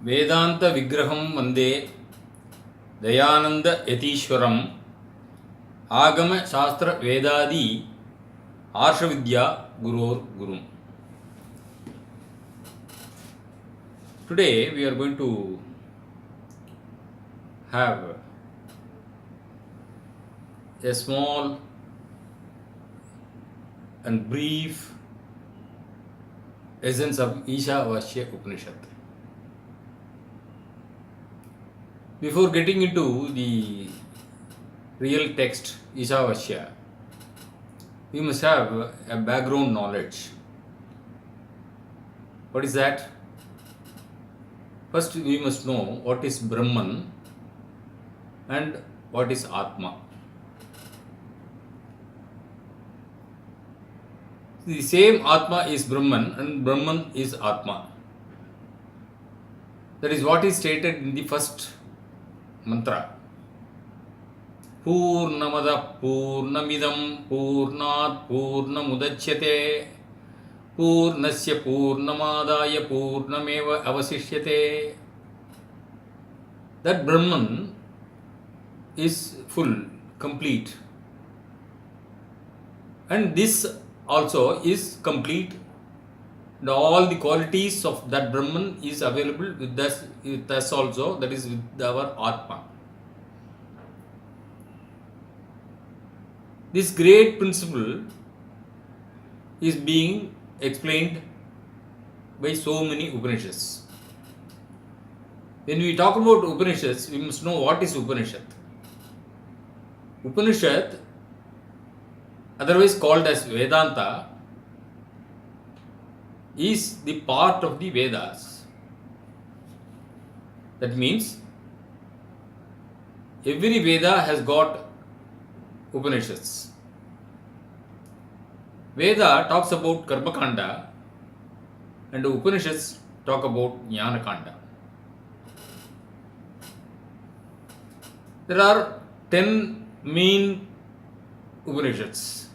Vedanta Vigraham Vande Dayananda Yatishwaram Agama Shastra Vedadi Arshavidya Gurur Gurum. Today we are going to have a small and brief essence of Isa-vasya Upanishad. Before getting into the real text Isa-vasya, we must have a background knowledge. What is that? First, we must know what is Brahman and what is Atma. The same Atma is Brahman and Brahman is Atma. That is what is stated in the first mantra. Purnamada Purnamidam Purnat Purnamudachyate Purnasya Purnamadaya Purnameva Avasishyate. That Brahman is full, complete. And this also is complete. And all the qualities of that Brahman is available with us also, that is with our Atma. This great principle is being explained by so many Upanishads. When we talk about Upanishads, we must know what is Upanishad. Upanishad, otherwise called as Vedanta, is the part of the Vedas. That means every Veda has got Upanishads. Veda talks about Karma Kanda and the Upanishads talk about Jnana Kanda. There are 10 main Upanishads.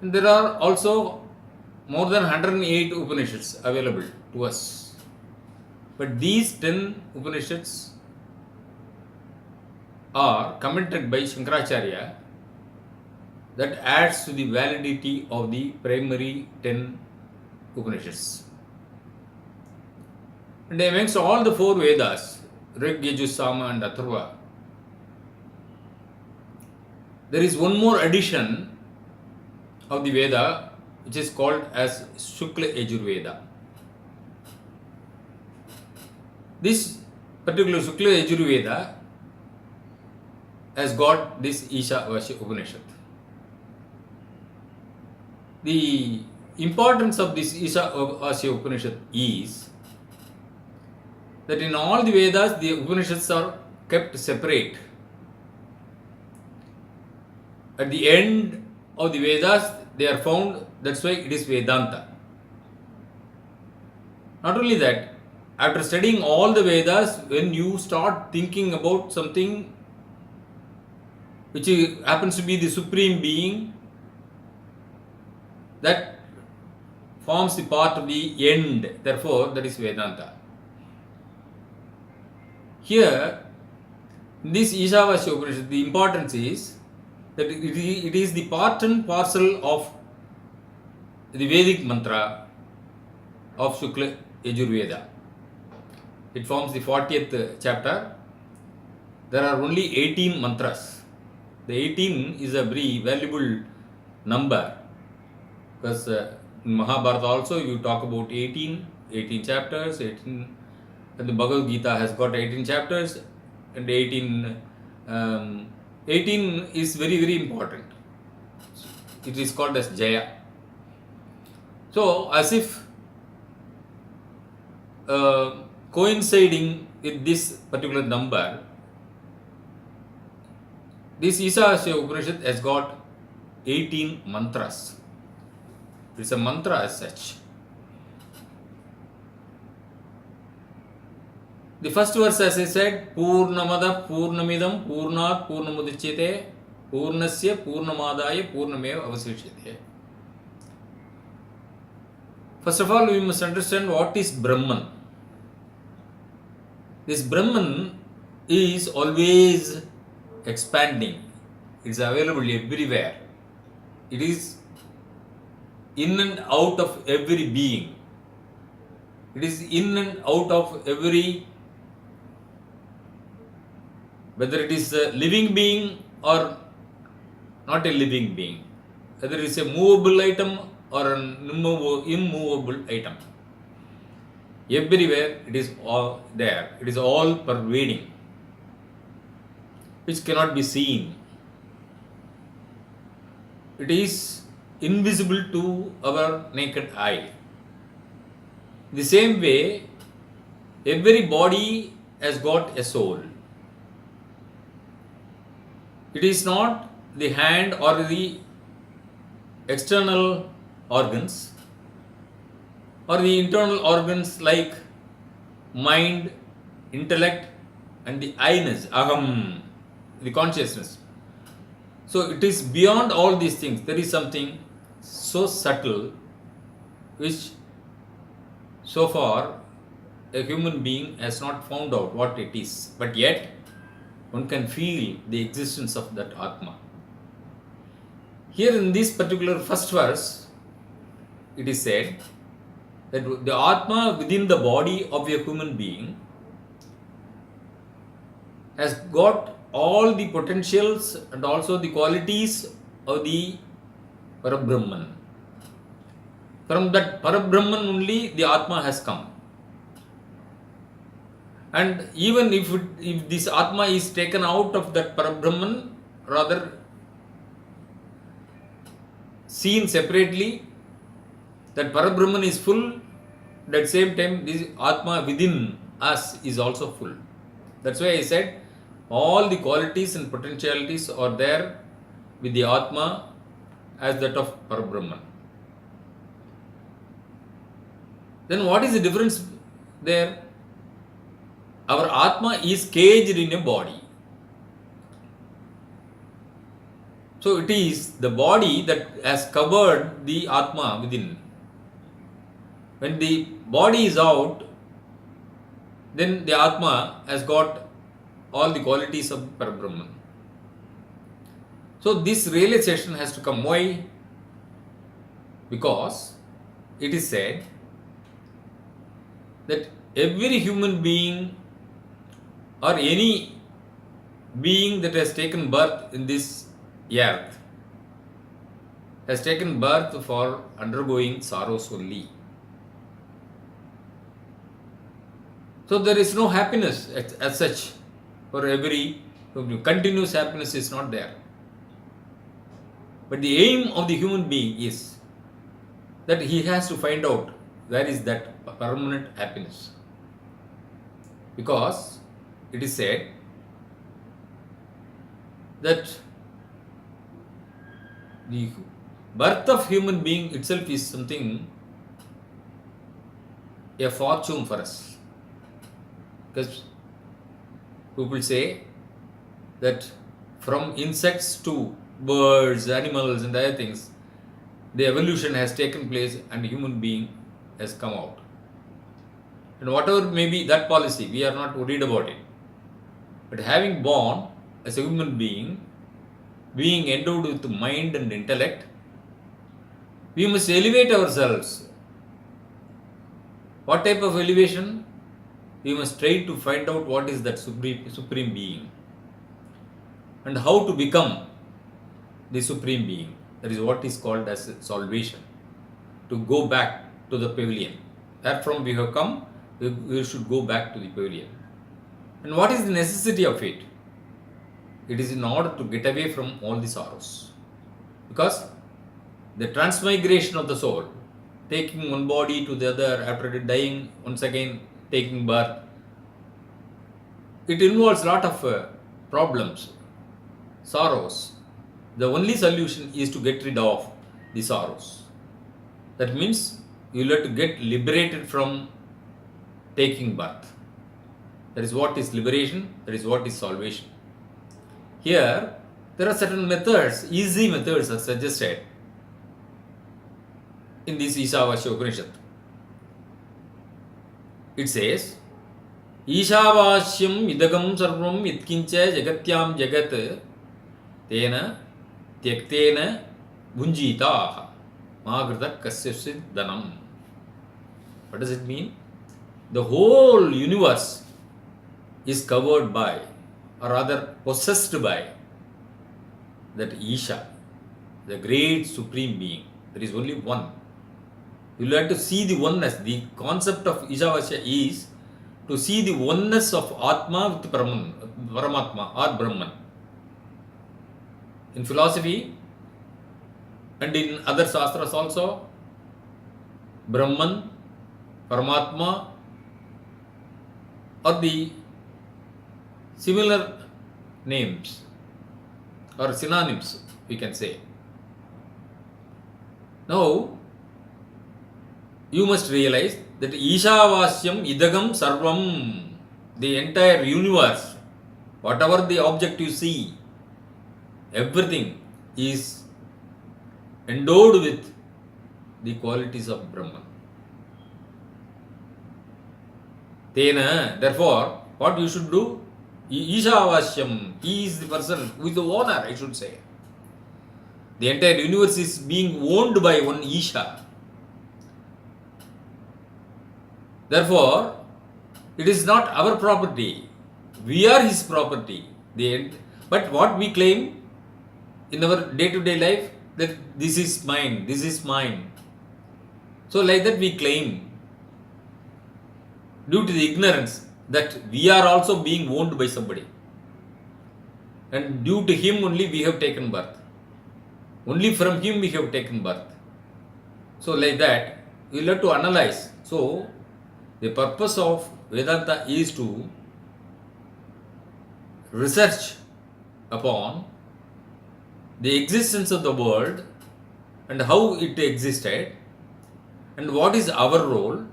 And there are also more than 108 Upanishads available to us. But these 10 Upanishads are commented by Shankaracharya that adds to the validity of the primary 10 Upanishads. And amongst all the 4 Vedas, Rig, Yajur, Sama and Atharva, there is one more addition of the Veda which is called as Shukla Yajur-Veda. This particular Shukla Yajur-Veda has got this Isa-vasya Upanishad. The importance of this Isa-vasya Upanishad is that in all the Vedas, the Upanishads are kept separate. At the end of the Vedas, they are found, that's why it is Vedanta. Not only that, after studying all the Vedas, when you start thinking about something which happens to be the Supreme Being, that forms the part of the end, therefore that is Vedanta. Here, in this Isavasyam Upanishad, the importance is that it is the part and parcel of the Vedic mantra of Shukla Yajur-Veda. It forms the 40th chapter. There are only 18 mantras. The 18 is a very valuable number because in Mahabharata also you talk about 18 chapters, 18, and the Bhagavad Gita has got 18 chapters and 18 is very, very important. It is called as Jaya. So, as if coinciding with this particular number, this Isa-vasya Upanishad has got 18 mantras. It is a mantra as such. The first verse, as I said, Purnamada Purnamidam Purnat Purnamudichyate Purnasya Purnamadaya Purnameva Avasishyate. First of all, we must understand what is Brahman. This Brahman is always expanding. It is available everywhere. It is in and out of every being. It is in and out of every, whether it is a living being or not a living being, whether it is a movable item or an immovable item. Everywhere it is all there. It is all pervading, which cannot be seen. It is invisible to our naked eye. The same way, every body has got a soul. It is not the hand or the external organs or the internal organs like mind, intellect, and the I-ness, aham, the consciousness. So it is beyond all these things. There is something so subtle which so far a human being has not found out what it is. But yet one can feel the existence of that Atma. Here in this particular first verse, it is said that the Atma within the body of a human being has got all the potentials and also the qualities of the Parabrahman. From that Parabrahman only the Atma has come. And even if this Atma is taken out of that Parabrahman, rather seen separately, that Parabrahman is full, at same time this Atma within us is also full. That's why I said all the qualities and potentialities are there with the Atma as that of Parabrahman. Then what is the difference there? Our Atma is caged in a body. So it is the body that has covered the Atma within. When the body is out, then the Atma has got all the qualities of Parabrahman. So this realization has to come. Why? Because it is said that every human being or any being that has taken birth in this earth has taken birth for undergoing sorrows only. So there is no happiness as such for every continuous happiness is not there. But the aim of the human being is that he has to find out where is that permanent happiness. Because it is said that the birth of human being itself is something, a fortune for us. Because people say that from insects to birds, animals and other things, the evolution has taken place and human being has come out. And whatever may be that policy, we are not worried about it. But having born as a human being, being endowed with mind and intellect, we must elevate ourselves. What type of elevation? We must try to find out what is that supreme being and how to become the supreme being. That is what is called as salvation. To go back to the pavilion. That from we have come, we should go back to the pavilion. And what is the necessity of it? It is in order to get away from all the sorrows. Because the transmigration of the soul, taking one body to the other after dying, once again taking birth, it involves a lot of problems, sorrows. The only solution is to get rid of the sorrows. That means you will have to get liberated from taking birth. That is what is liberation, that is what is salvation. Here, there are certain methods, easy methods are suggested in this Isa-vasya Upanishad. It says, Isavasyam idagam sarvam itkincha jagatyam jagat tena tyaktena bhunjita magrita kasyasid danam. What does it mean? The whole universe is covered by, or rather possessed by, that Isha, the great supreme being. There is only one. You will have to see the oneness. The concept of Isa-vasya is to see the oneness of Atma with Brahman, Paramatma or Brahman. In philosophy and in other shastras also, Brahman, Paramatma are the similar names or synonyms, we can say. Now, you must realize that Isavasyam idagam sarvam, the entire universe, whatever the object you see, everything is endowed with the qualities of Brahman. Tena, therefore, what you should do? Isavasyam, he is the person who is the owner, I should say. The entire universe is being owned by one Isha. Therefore, it is not our property. We are his property. But what we claim in our day-to-day life, that this is mine, this is mine. So like that we claim, due to the ignorance that we are also being owned by somebody. And due to him only we have taken birth. Only from him we have taken birth. So like that, you will have to analyze. So, the purpose of Vedanta is to research upon the existence of the world and how it existed and what is our role,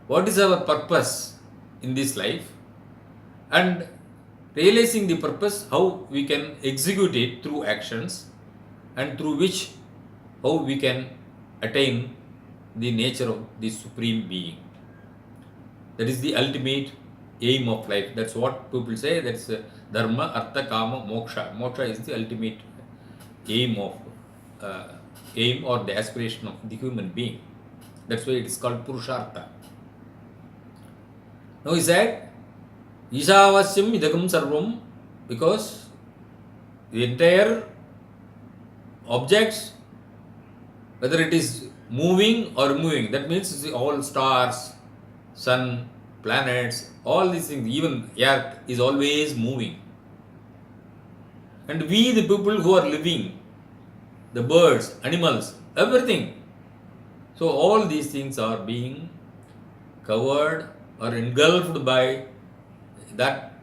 what is our purpose in this life, and realizing the purpose, how we can execute it through actions and through which how we can attain the nature of the Supreme Being. That is the ultimate aim of life. That's what people say. That's dharma, artha, kama, moksha. Moksha is the ultimate aim of aim or the aspiration of the human being. That's why it is called purushartha. Now he said, Isavasyam idagam sarvam, because the entire objects, whether it is moving or moving, that means all stars, sun, planets, all these things, even earth is always moving. And we, the people who are living, the birds, animals, everything. So all these things are being covered or engulfed by that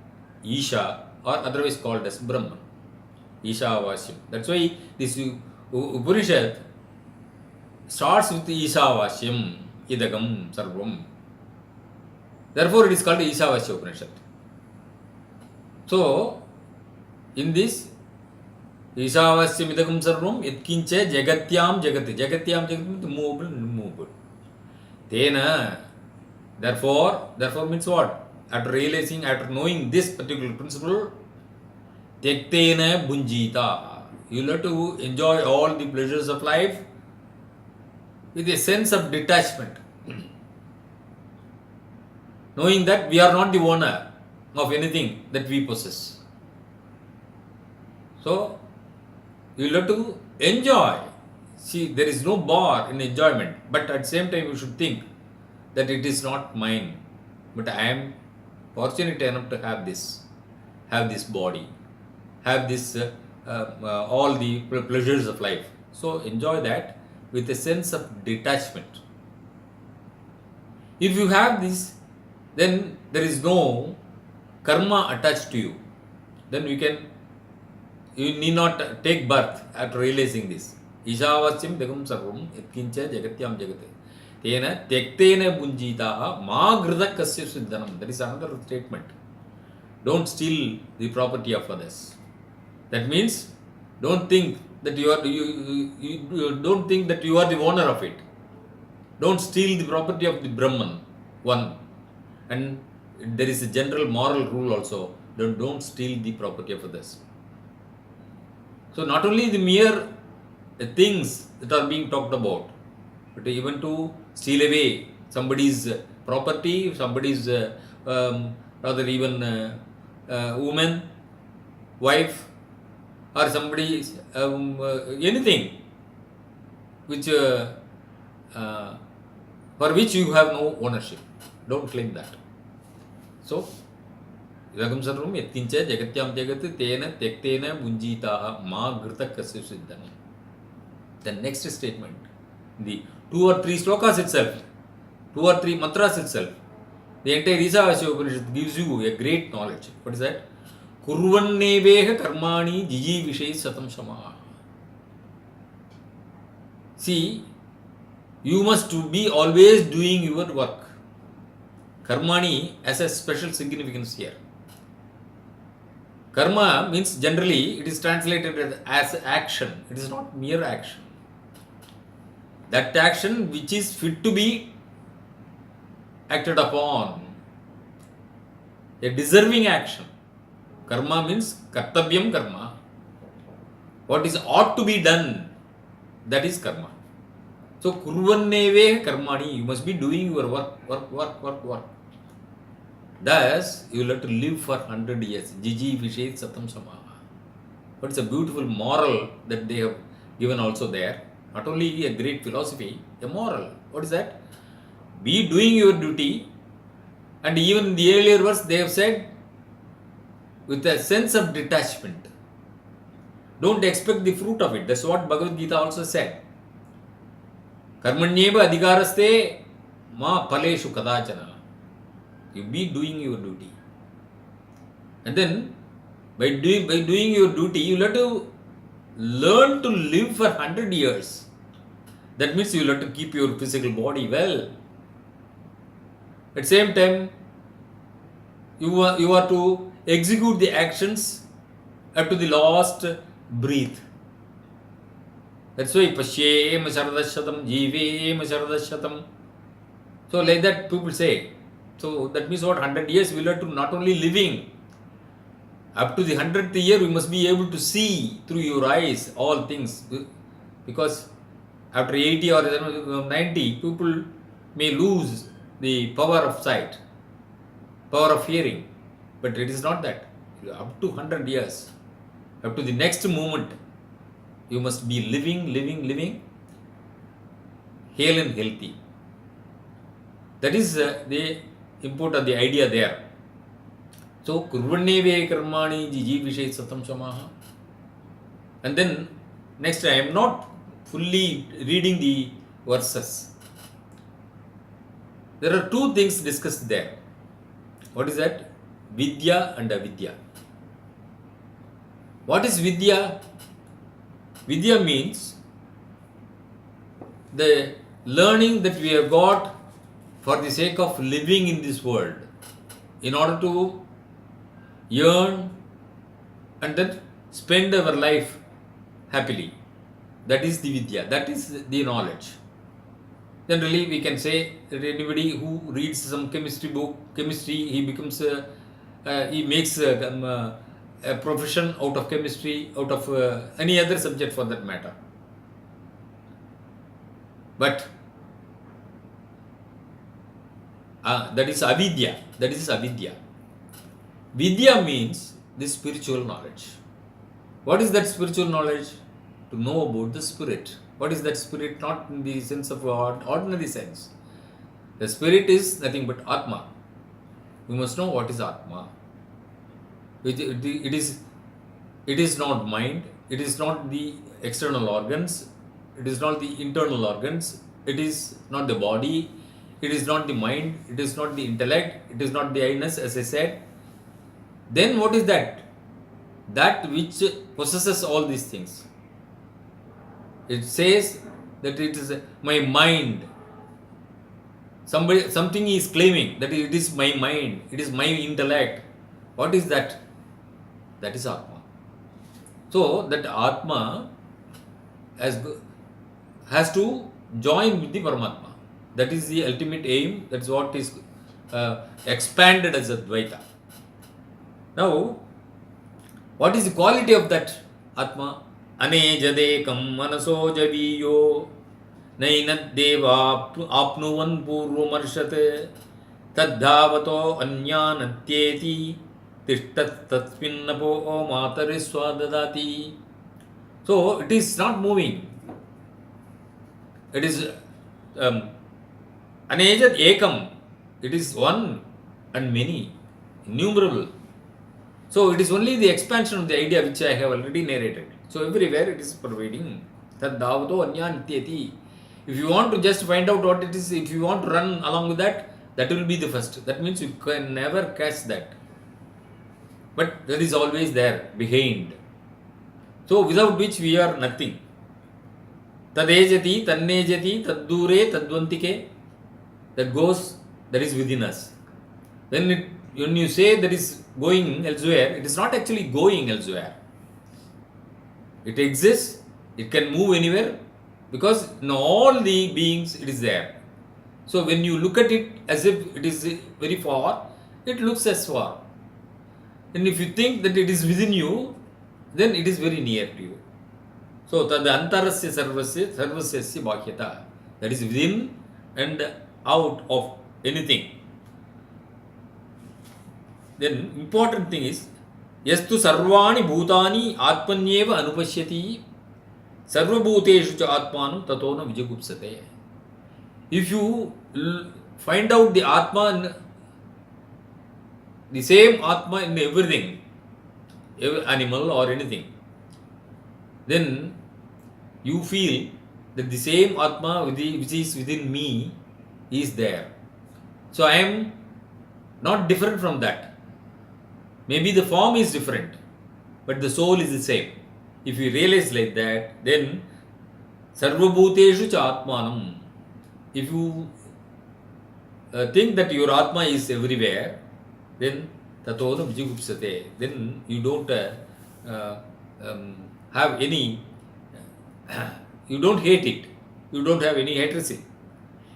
Isha, or otherwise called as Brahman. Isavasyam. That's why this Upanishad starts with Isavasyam, idagam sarvam. Therefore, it is called Isavasya Upanishad. So, in this, Isavasyam idagam sarvam, yatkincha jagatyam jagati. Jagatyam jagati means movable and immovable. Tena, therefore means what? After realizing, after knowing this particular principle, tyaktena bhunjita. You will have to enjoy all the pleasures of life with a sense of detachment. Knowing that we are not the owner of anything that we possess. So, you will have to enjoy. See, there is no bar in enjoyment, but at the same time you should think that it is not mine, but I am fortunate enough to have this body, have this all the pleasures of life. So enjoy that with a sense of detachment. If you have this, then there is no karma attached to you. Then you need not take birth after realizing this. Isavasyam degam sarvam yatkincha jagatyam jagate. Tena tyaktena bhunjitaha ma grida kasya siddhanam. That is another statement. Don't steal the property of others. That means don't think that you don't think that you are the owner of it. Don't steal the property of the Brahman, one. And there is a general moral rule also, don't steal the property of others. So not only the mere things that are being talked about, but even to steal away somebody's property, somebody's rather even woman, wife, or somebody's anything which for which you have no ownership. Don't claim that. So, Idagam sarvam yatkincha jagatyam jagat tena tyaktena bunjitaha ma grita kasya siddhani. The next statement, the 2 or 3 slokas itself, 2 or 3 mantras itself, the entire Isa-vasya Upanishad gives you a great knowledge. What is that? Kurvanneveha karmani jiji vishai satam shamaha. See, you must be always doing your work. Karmani has a special significance here. Karma means generally it is translated as action. It is not mere action. That action which is fit to be acted upon. A deserving action. Karma means kartavyam karma. What is ought to be done, that is karma. So, kurvanneve karmani, you must be doing your work. Thus, you will have to live for 100 years. Jiji vishet satam samaha. But it's a beautiful moral that they have given also there. Not only a great philosophy, a moral. What is that? Be doing your duty. And even in the earlier verse, they have said, with a sense of detachment. Don't expect the fruit of it. That's what Bhagavad Gita also said. Karmanyeva adhikaraste ma paleshu kadachana. You be doing your duty. And then, by doing your duty, you will have to learn to live for 100 years. That means you will have to keep your physical body well. At the same time, you are to execute the actions up to the last breath. That's why Pashyem Sharadashatam, Jivem Sharadashatam. So like that people say. So that means what? 100 years we will have to not only living. Up to the 100th year we must be able to see through your eyes all things. Because after 80 or 90 people may lose the power of sight, power of hearing. But it is not that. Up to 100 years, up to the next moment, you must be living, hale and healthy. That is the import of the idea there. So, kurvanneve karmani jiji vishay satam shamaha. And then, next I am not fully reading the verses. There are 2 things discussed there. What is that? Vidya and avidya. What is Vidya? Vidya means the learning that we have got for the sake of living in this world, in order to earn and then spend our life happily. That is the Vidya, that is the knowledge. Generally, we can say that anybody who reads some chemistry book, he becomes he makes a profession out of chemistry, out of any other subject for that matter. But that is avidya. That is avidya. Vidya means the spiritual knowledge. What is that spiritual knowledge? To know about the spirit. What is that spirit? Not in the sense of ordinary sense. The spirit is nothing but Atma. We must know what is Atma. It is not mind. It is not the external organs. It is not the internal organs. It is not the body. It is not the mind. It is not the intellect. It is not the I-ness, as I said. Then what is that? That which possesses all these things. It says that it is my mind. Something is claiming that it is my mind. It is my intellect. What is that? That is Atma. So that Atma has to join with the Paramatma. That is the ultimate aim. That is what is expanded as Advaita. Now, what is the quality of that Atma? Anejadekam manaso javiyo nainad deva apnuvan purvamarshate taddhavato anyanatyeti tishtat tasminnapo matariswadadati. So it is not moving. It is anejad ekam. It is one and many, innumerable. So it is only the expansion of the idea which I have already narrated. So everywhere it is pervading. Taddhavato anyanityeti. If you want to just find out what it is, if you want to run along with that, that will be the first. That means you can never catch that. But that is always there, behind. So without which we are nothing. Tadejati, tannejati, taddure, tadvantike. That goes, that is within us. When you say that is going elsewhere, it is not actually going elsewhere. It exists, it can move anywhere, because in all the beings it is there. So when you look at it as if it is very far, it looks as far. And if you think that it is within you, then it is very near to you. So tad antarasya sarvasya sarvasyasya bhakyata. That is within and out of anything. Then important thing is yastu sarvani bhutani atmanyeva anupashyati sarvabhuteshu cha atmanu tatona vijagupsate. If you find out the Atma, the same Atma in everything, every animal or anything, then you feel that the same Atma which is within me is there. So I am not different from that. Maybe the form is different, but the soul is the same. If you realize like that, then sarvabhuteshu cha atmanam. If you think that your Atma is everywhere, then tatona vijigupsate. Then you don't have any, you don't hate it. You don't have any hatred.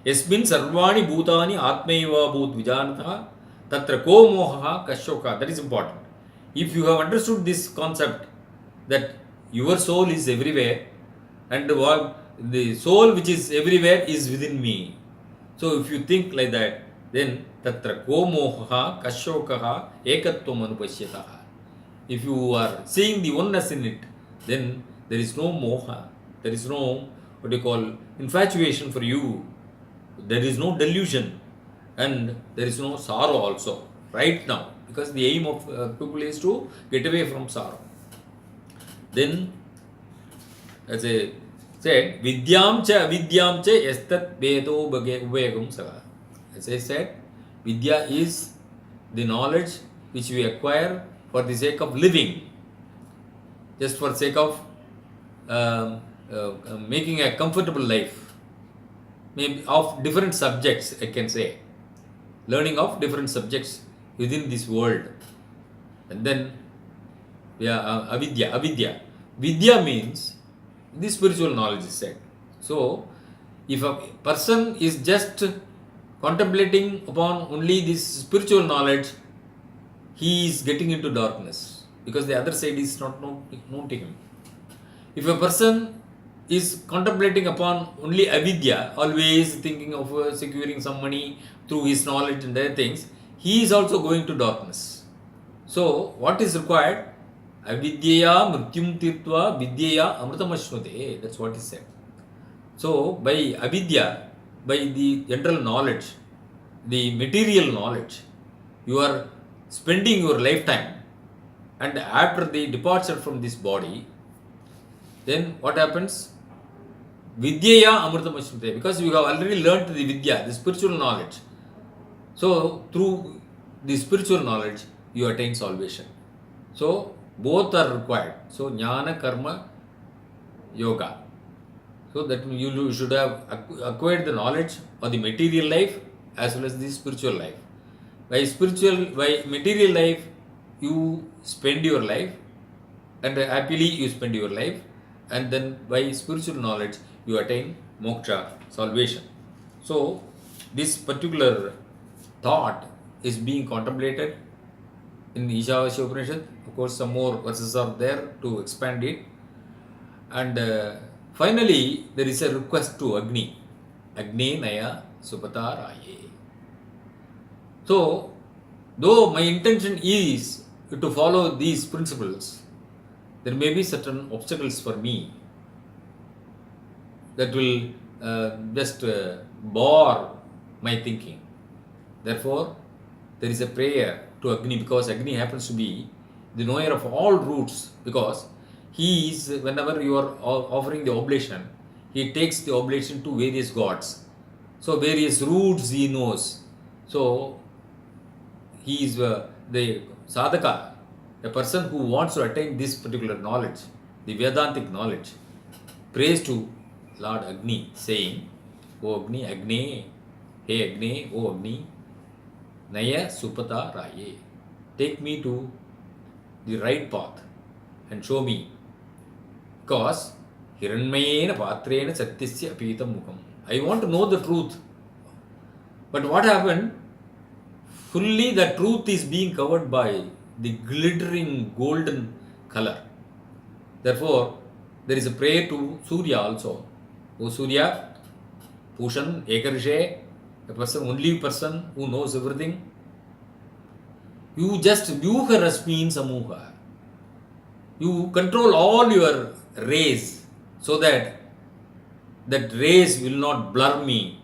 Yasmin sarvani bhutani atmaiva bhut vijanatha tatra ko moha kashoka. That is important. If you have understood this concept that your soul is everywhere and the soul which is everywhere is within me. So if you think like that, then tatra ko moha kashokaha ekatvam anupashyataha. If you are seeing the oneness in it, then there is no moha, there is no what you call infatuation for you, there is no delusion, and there is no sorrow also right now, because the aim of people is to get away from sorrow. Then, as I said, vidyam cha yastat vedo ubhayagam saga. As I said, vidya is the knowledge which we acquire for the sake of living, just for the sake of making a comfortable life, maybe of different subjects, I can say, learning of different subjects within this world. And then, avidya. Vidya means the spiritual knowledge is said. So, if a person is just contemplating upon only this spiritual knowledge, he is getting into darkness, because the other side is not known to him. If a person is contemplating upon only avidya, always thinking of securing some money through his knowledge and other things, he is also going to darkness. So, what is required? Avidyaya mrityum tirtva vidyaya amritamashnute. That's what is said. So, by avidya, by the general knowledge, the material knowledge, you are spending your lifetime, and after the departure from this body, then what happens? Vidyaya amritamashnute, because you have already learnt the vidya, the spiritual knowledge. So, through the spiritual knowledge, you attain salvation. So, both are required. So, jnana, karma, yoga. So, that you should have acquired the knowledge of the material life as well as the spiritual life. By material life, you spend your life, and happily you spend your life, and then by spiritual knowledge, you attain moksha, salvation. So, this particular thought is being contemplated in Isa-vasya Upanishad. Of course, some more verses are there to expand it. And finally, there is a request to Agni. Agni Naya Supata Raye. So, though my intention is to follow these principles, there may be certain obstacles for me that will just bore my thinking. Therefore, there is a prayer to Agni, because Agni happens to be the knower of all roots, because he is, whenever you are offering the oblation, he takes the oblation to various gods. So various roots he knows. So he is the sadhaka, a person who wants to attain this particular knowledge, the Vedantic knowledge, prays to Lord Agni, saying, O Agni, Agni, hey Agni, O Agni, Naya Supata Raye, take me to the right path and show me. Because Hiranmayena Patrena Satyasya Apitam Mukam. I want to know the truth. But what happened? Fully the truth is being covered by the glittering golden color. Therefore, there is a prayer to Surya also. O Surya, Pushan, Ekarishe, a person, only person who knows everything. You just Vyuha Rasmin Samuha. You control all your rays so that that rays will not blur me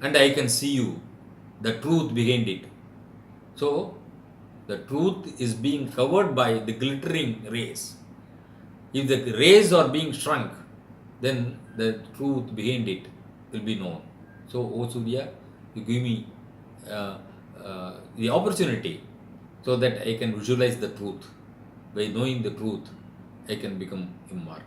and I can see you, the truth behind it. So, the truth is being covered by the glittering rays. If the rays are being shrunk, then the truth behind it will be known. So, O Surya, you give me the opportunity so that I can visualize the truth. By knowing the truth, I can become immortal.